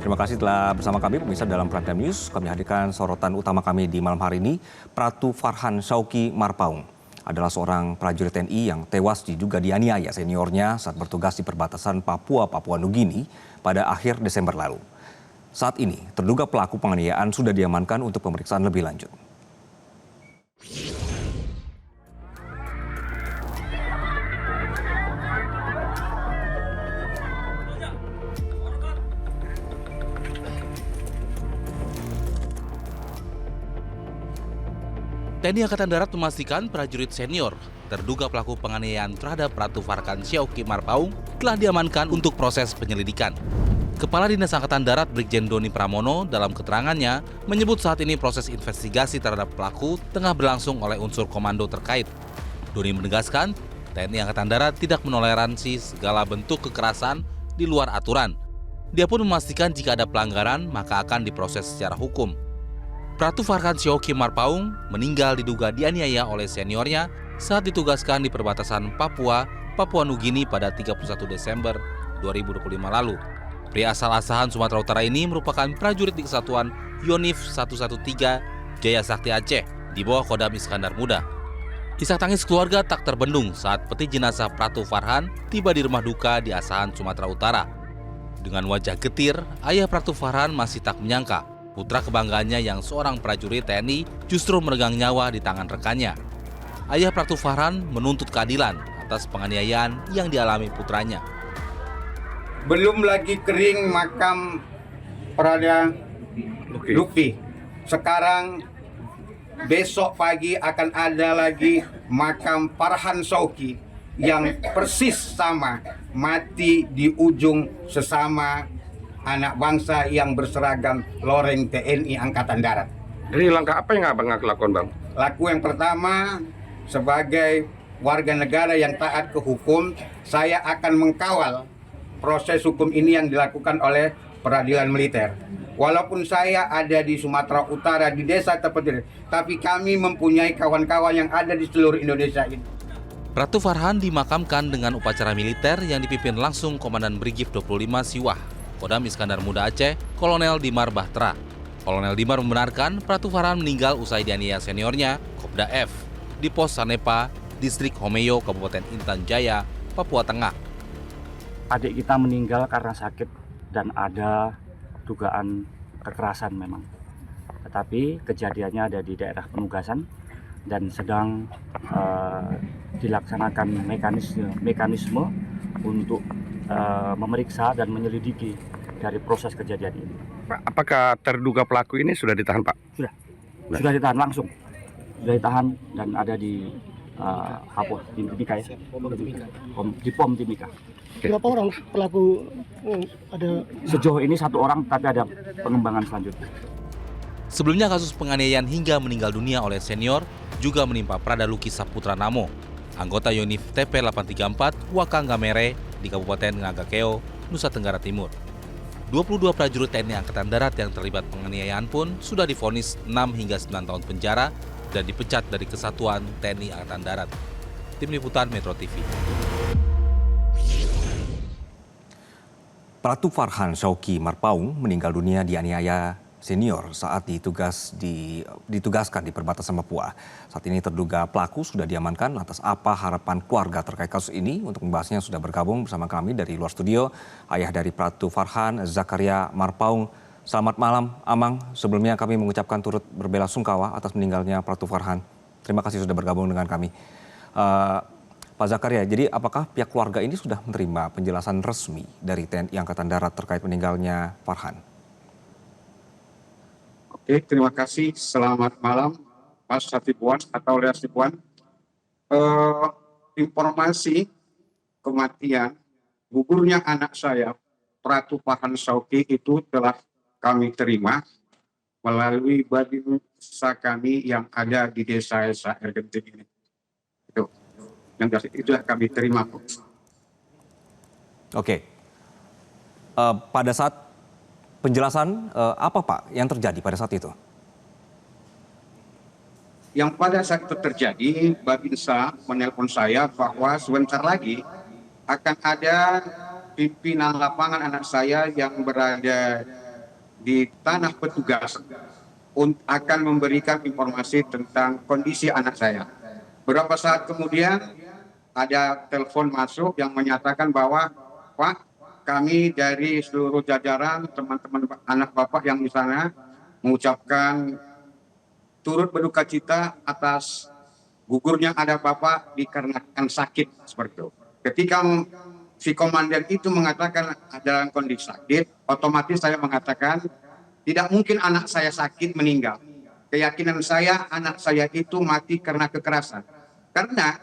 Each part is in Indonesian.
Terima kasih telah bersama kami pemirsa dalam Prime Time News. Kami hadirkan sorotan utama kami di malam hari ini. Pratu Farhan Shauki Marpaung adalah seorang prajurit TNI yang tewas diduga dianiaya seniornya saat bertugas di perbatasan Papua Nugini pada akhir Desember lalu. Saat ini, terduga pelaku penganiayaan sudah diamankan untuk pemeriksaan lebih lanjut. TNI Angkatan Darat memastikan prajurit senior terduga pelaku penganiayaan terhadap Pratu Farhan Shauki Marpaung telah diamankan untuk proses penyelidikan. Kepala Dinas Angkatan Darat Brigjen Doni Pramono dalam keterangannya menyebut saat ini proses investigasi terhadap pelaku tengah berlangsung oleh unsur komando terkait. Doni menegaskan TNI Angkatan Darat tidak menoleransi segala bentuk kekerasan di luar aturan. Dia pun memastikan jika ada pelanggaran maka akan diproses secara hukum. Pratu Farhan Shauki Marpaung meninggal diduga dianiaya oleh seniornya saat ditugaskan di perbatasan Papua Nugini pada 31 Desember 2025 lalu. Pria asal-asahan Sumatera Utara ini merupakan prajurit di Kesatuan Yonif 113 Jaya Sakti Aceh di bawah Kodam Iskandar Muda. Isak tangis keluarga tak terbendung saat peti jenazah Pratu Farhan tiba di rumah duka di Asahan, Sumatera Utara. Dengan wajah getir, ayah Pratu Farhan masih tak menyangka putra kebanggaannya yang seorang prajurit TNI justru meregang nyawa di tangan rekannya. Ayah Pratu Farhan menuntut keadilan atas penganiayaan yang dialami putranya. Belum lagi kering makam Prada Lutfi. Sekarang besok pagi akan ada lagi makam Farhan Shauki yang persis sama, mati di ujung sesama anak bangsa yang berseragam loreng TNI Angkatan Darat. Jadi langkah apa yang abang lakukan, Bang? Laku yang pertama, sebagai warga negara yang taat ke hukum, saya akan mengkawal proses hukum ini yang dilakukan oleh peradilan militer. Walaupun saya ada di Sumatera Utara, di desa terpencil, tapi kami mempunyai kawan-kawan yang ada di seluruh Indonesia ini. Pratu Farhan dimakamkan dengan upacara militer yang dipimpin langsung Komandan Brigif 25 Siwah Kodam Iskandar Muda Aceh, Kolonel Dimar Bahtera. Kolonel Dimar membenarkan Pratu Farhan meninggal usai dianiaya seniornya, Kopda F, di pos Sanepa, Distrik Homeyo, Kabupaten Intan Jaya, Papua Tengah. Adik kita meninggal karena sakit dan ada dugaan kekerasan memang. Tetapi kejadiannya ada di daerah penugasan dan sedang dilaksanakan mekanisme untuk memeriksa dan menyelidiki dari proses kejadian ini. Pak, apakah terduga pelaku ini sudah ditahan, Pak? Sudah ditahan langsung. Sudah ditahan dan ada di Papua, di Timika ya. Di POM Timika. Berapa orang pelaku ada? Sejauh ini 1 orang, tapi ada pengembangan selanjutnya. Sebelumnya kasus penganiayaan hingga meninggal dunia oleh senior juga menimpa Prada Luki Saputra Namo, anggota Yonif TP 834 Wakanggamere di Kabupaten Ngagakeo, Nusa Tenggara Timur. 22 prajurit TNI Angkatan Darat yang terlibat penganiayaan pun sudah divonis 6 hingga 9 tahun penjara dan dipecat dari Kesatuan TNI Angkatan Darat. Tim Liputan Metro TV. Pratu Farhan Shauki Marpaung meninggal dunia dianiaya senior saat ditugaskan di perbatasan Papua. Saat ini terduga pelaku sudah diamankan. Lantas apa harapan keluarga terkait kasus ini? Untuk membahasnya sudah bergabung bersama kami dari luar studio ayah dari Pratu Farhan, Zakaria Marpaung. Selamat malam, Amang. Sebelumnya kami mengucapkan turut berbelasungkawa atas meninggalnya Pratu Farhan. Terima kasih sudah bergabung dengan kami. Pak Zakaria, jadi apakah pihak keluarga ini sudah menerima penjelasan resmi dari TNI Angkatan Darat terkait meninggalnya Farhan? Oke, terima kasih. Selamat malam, Mas Hatibuan atau Leas Hatibuan. Informasi kematian gugurnya anak saya, Pratu Farhan Shauki, itu telah kami terima melalui badinsa kami yang ada di desa Ergenting ini. Itu yang kami terima. Oke. Pada saat penjelasan apa Pak yang terjadi pada saat itu? Yang pada saat itu terjadi, Babinsa menelpon saya bahwa sebentar lagi akan ada pimpinan lapangan anak saya yang berada di tanah petugas akan memberikan informasi tentang kondisi anak saya. Beberapa saat kemudian ada telepon masuk yang menyatakan bahwa Pak, kami dari seluruh jajaran teman-teman anak Bapak yang di sana mengucapkan turut berduka cita atas gugurnya anak Bapak dikarenakan sakit seperti itu. Ketika si komandan itu mengatakan dalam kondisi sakit, otomatis saya mengatakan tidak mungkin anak saya sakit meninggal. Keyakinan saya anak saya itu mati karena kekerasan. Karena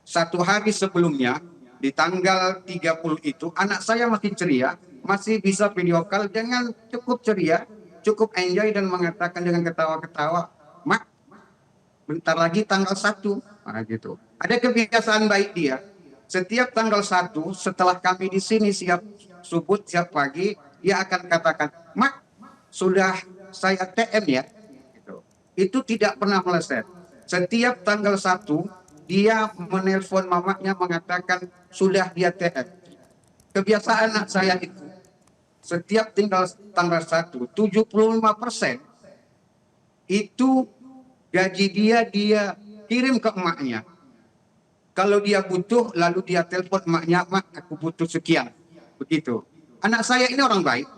1 hari sebelumnya di tanggal 30 itu anak saya masih ceria, masih bisa video call dengan cukup ceria, cukup enjoy dan mengatakan dengan ketawa-ketawa, "Mak, bentar lagi tanggal 1." Nah, gitu. Ada kebiasaan baik dia. Setiap tanggal 1 setelah kami di sini siap subuh, siap pagi, dia akan katakan, "Mak, sudah saya TM ya." Gitu. Itu tidak pernah meleset. Setiap tanggal 1 dia menelpon mamanya mengatakan sudah dia TM. Kebiasaan anak saya itu setiap tanggal 1, 75% itu gaji dia kirim ke emaknya. Kalau dia butuh, lalu dia telepon emaknya, "Mak, aku butuh sekian." Begitu. Anak saya ini orang baik.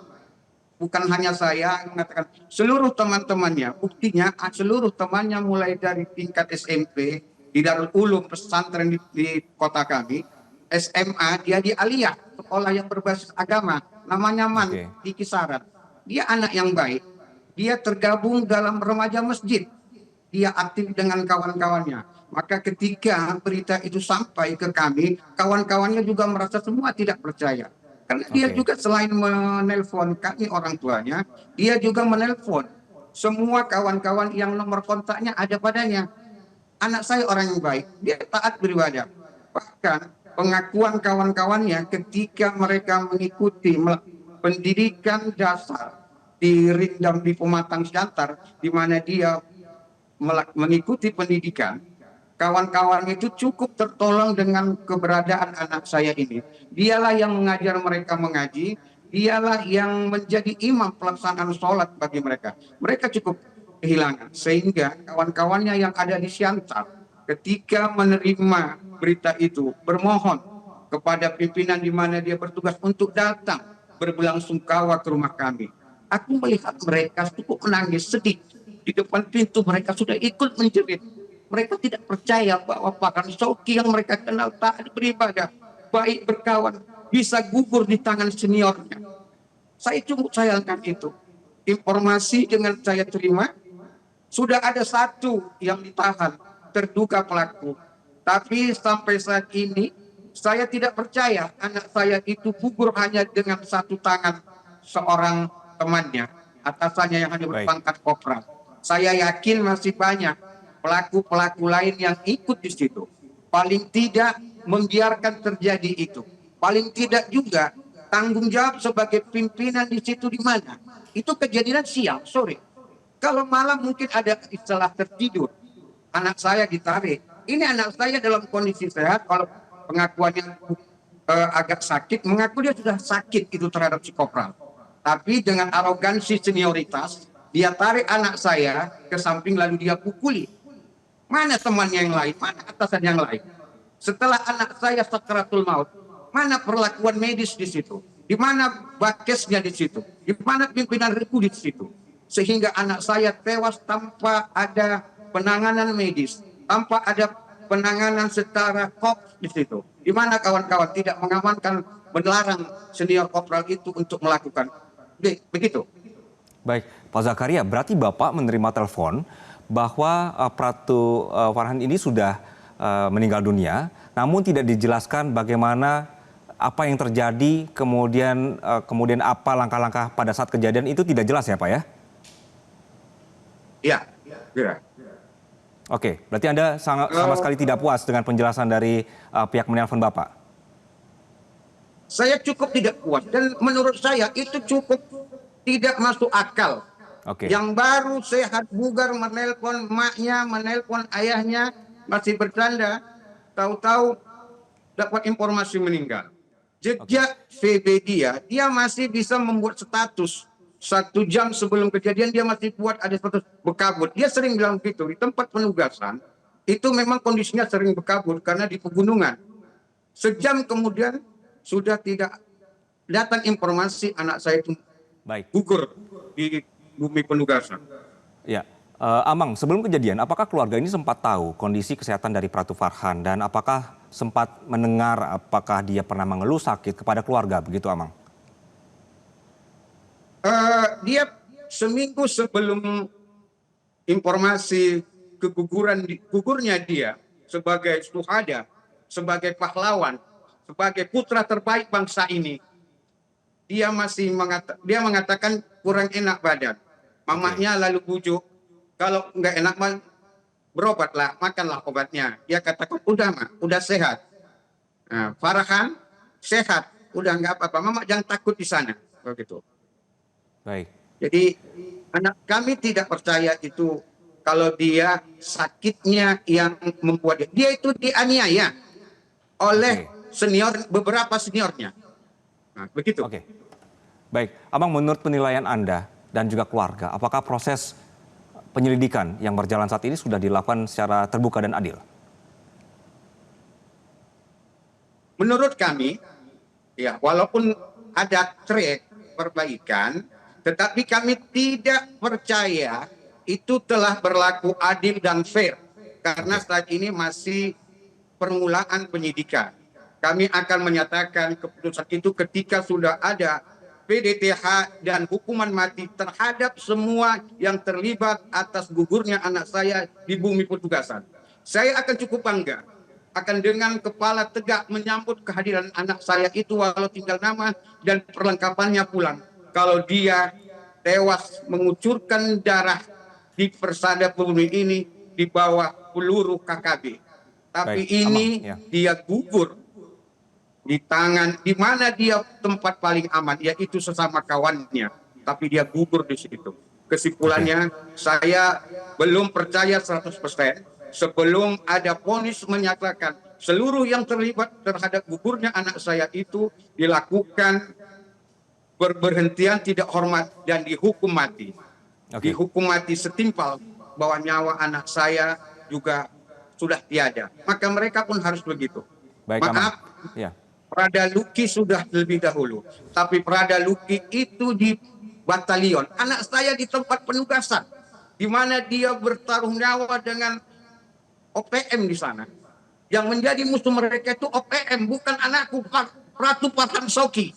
Bukan hanya saya yang mengatakan, seluruh teman-temannya. Buktinya seluruh temannya mulai dari tingkat SMP, di Darul Ulum pesantren di kota kami, SMA, dia di Aliyah, sekolah yang berbasis agama. Namanya Man, di Kisaran. Dia anak yang baik. Dia tergabung dalam remaja masjid. Dia aktif dengan kawan-kawannya. Maka ketika berita itu sampai ke kami, kawan-kawannya juga merasa semua tidak percaya. Karena dia juga selain menelpon kami orang tuanya, dia juga menelpon semua kawan-kawan yang nomor kontaknya ada padanya. Anak saya orang yang baik, dia taat beribadah. Bahkan pengakuan kawan-kawannya ketika mereka mengikuti pendidikan dasar di Rindam di Pematang Siantar, di mana dia mengikuti pendidikan, kawan-kawan itu cukup tertolong dengan keberadaan anak saya ini. Dialah yang mengajar mereka mengaji, dialah yang menjadi imam pelaksanaan sholat bagi mereka. Mereka cukup kehilangan, sehingga kawan-kawannya yang ada di Siantar ketika menerima berita itu bermohon kepada pimpinan di mana dia bertugas untuk datang berbelasungkawa ke rumah kami. Aku melihat mereka cukup menangis, sedih. Di depan pintu mereka sudah ikut menjerit. Mereka tidak percaya bahwa Pak Syauqi yang mereka kenal taat beribadah, baik berkawan, bisa gugur di tangan seniornya. Saya cukup sayangkan itu. Informasi dengan saya terima, sudah ada 1 yang ditahan, terduga pelaku. Tapi sampai saat ini, saya tidak percaya anak saya itu gugur hanya dengan 1 tangan seorang temannya, atasannya yang hanya berpangkat kopral. Saya yakin masih banyak pelaku-pelaku lain yang ikut di situ. Paling tidak membiarkan terjadi itu. Paling tidak juga tanggung jawab sebagai pimpinan di situ di mana. Itu kejadian siang, sore. Kalau malam mungkin ada istilah tertidur. Anak saya ditarik. Ini anak saya dalam kondisi sehat. Kalau pengakuannya agak sakit, mengaku dia sudah sakit itu terhadap si kopral. Tapi dengan arogansi senioritas, dia tarik anak saya ke samping lalu dia pukuli. Mana temannya yang lain? Mana atasan yang lain? Setelah anak saya sakaratul maut, mana perlakuan medis di situ? Di mana bakesnya di situ? Di mana pimpinan ribu di situ? Sehingga anak saya tewas tanpa ada penanganan medis, tanpa ada penanganan secara kops di situ. Di mana kawan-kawan tidak mengamankan, melarang senior kopral itu untuk melakukan begitu. Baik, Pak Zakaria, berarti Bapak menerima telepon bahwa Pratu Farhan ini sudah meninggal dunia, namun tidak dijelaskan bagaimana apa yang terjadi, kemudian apa langkah-langkah pada saat kejadian itu tidak jelas ya Pak ya? Iya, iya. Oke, berarti Anda sama sekali tidak puas dengan penjelasan dari pihak menelpon Bapak? Saya cukup tidak puas dan menurut saya itu cukup tidak masuk akal. Yang baru sehat bugar menelpon emaknya, menelpon ayahnya, masih bercanda, tahu-tahu dapat informasi meninggal. Jejak VB dia masih bisa membuat status 1 jam sebelum kejadian dia masih buat ada status berkabut. Dia sering bilang begitu. Di tempat penugasan itu memang kondisinya sering berkabut karena di pegunungan. Sejam kemudian sudah tidak datang informasi anak saya itu Baik. gugur di bumi penugasan. Ya, Amang, sebelum kejadian, apakah keluarga ini sempat tahu kondisi kesehatan dari Pratu Farhan dan apakah sempat mendengar apakah dia pernah mengeluh sakit kepada keluarga, begitu Amang? Dia seminggu sebelum informasi gugurnya dia sebagai syuhada, sebagai pahlawan, sebagai putra terbaik bangsa ini, dia masih mengatakan kurang enak badan. Mamanya lalu bujuk, kalau nggak enak berobatlah, makanlah obatnya. Dia katakan udah sehat. Nah, Farhan sehat, udah nggak apa-apa. Mama jangan takut di sana, begitu. Baik. Jadi anak kami tidak percaya itu kalau dia sakitnya yang membuat dia itu dianiaya oleh beberapa seniornya. Nah, begitu. Oke. Baik, Amang, menurut penilaian Anda dan juga keluarga, apakah proses penyelidikan yang berjalan saat ini sudah dilakukan secara terbuka dan adil? Menurut kami, ya walaupun ada track perbaikan, tetapi kami tidak percaya itu telah berlaku adil dan fair. Karena saat ini masih permulaan penyidikan. Kami akan menyatakan keputusan itu ketika sudah ada PDTH dan hukuman mati terhadap semua yang terlibat atas gugurnya anak saya di bumi petugasan. Saya akan cukup bangga akan dengan kepala tegak menyambut kehadiran anak saya itu walau tinggal nama dan perlengkapannya pulang. Kalau dia tewas mengucurkan darah di persada bumi ini di bawah peluru KKB. Tapi Baik, ini Amang, ya. dia gugur di tangan, di mana dia tempat paling aman, yaitu sesama kawannya. Tapi dia gugur di situ. Kesimpulannya, saya belum percaya 100% sebelum ada vonis menyatakan seluruh yang terlibat terhadap gugurnya anak saya itu dilakukan berhentian tidak hormat dan dihukum mati. Oke. Dihukum mati setimpal bahwa nyawa anak saya juga sudah tiada. Maka mereka pun harus begitu. Baik, Amang. Maaf, Ya. Prada Luki sudah lebih dahulu. Tapi Prada Luki itu di batalion. Anak saya di tempat penugasan. Di mana dia bertaruh nyawa dengan OPM di sana. Yang menjadi musuh mereka itu OPM, bukan anakku, Pratu Farhan Shauki.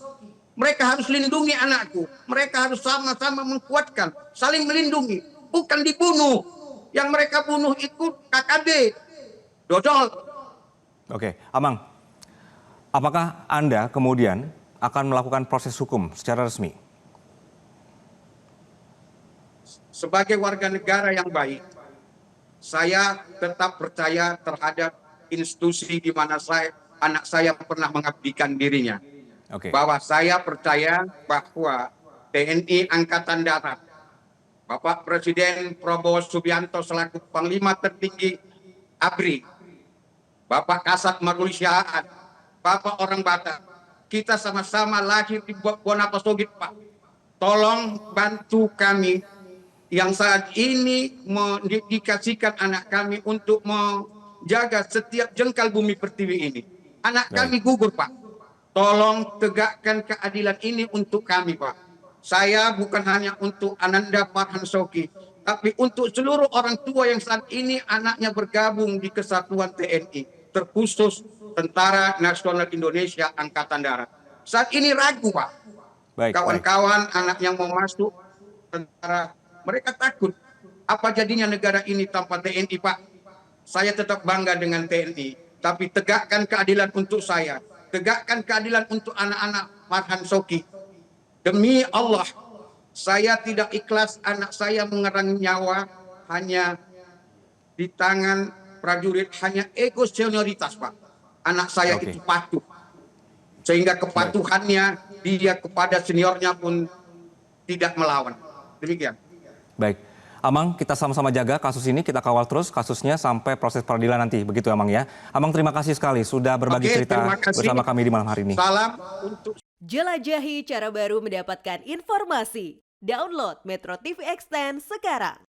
Mereka harus lindungi anakku. Mereka harus sama-sama menguatkan, saling melindungi. Bukan dibunuh. Yang mereka bunuh itu KKB. Dodol. Oke, Amang. Apakah Anda kemudian akan melakukan proses hukum secara resmi? Sebagai warga negara yang baik, saya tetap percaya terhadap institusi di mana anak saya pernah mengabdikan dirinya. Oke. Bahwa saya percaya bahwa TNI Angkatan Darat, Bapak Presiden Prabowo Subianto selaku Panglima tertinggi ABRI, Bapak Kasat Manusiaan, Bapak orang Batak, kita sama-sama lahir di Wonosobo, Pak. Tolong bantu kami yang saat ini mendedikasikan anak kami untuk menjaga setiap jengkal bumi pertiwi ini. Anak kami gugur, Pak. Tolong tegakkan keadilan ini untuk kami, Pak. Saya bukan hanya untuk Ananda Farhan Shauki, tapi untuk seluruh orang tua yang saat ini anaknya bergabung di Kesatuan TNI, terkhusus Tentara Nasional Indonesia Angkatan Darat. Saat ini ragu, Pak. Kawan-kawan anak yang mau masuk tentara, mereka takut. Apa jadinya negara ini tanpa TNI, Pak? Saya tetap bangga dengan TNI, tapi tegakkan keadilan untuk saya. Tegakkan keadilan untuk anak-anak Farhan Shauki. Demi Allah, saya tidak ikhlas anak saya mengerang nyawa hanya di tangan prajurit, hanya ego senioritas, Pak. Anak saya itu patuh. Sehingga kepatuhannya dia kepada seniornya pun tidak melawan. Demikian. Baik. Amang, kita sama-sama jaga kasus ini, kita kawal terus kasusnya sampai proses peradilan nanti. Begitu Amang ya. Amang, terima kasih sekali sudah berbagi cerita bersama kami di malam hari ini. Salam untuk Jelajahi cara baru mendapatkan informasi. Download Metro TV Extend sekarang.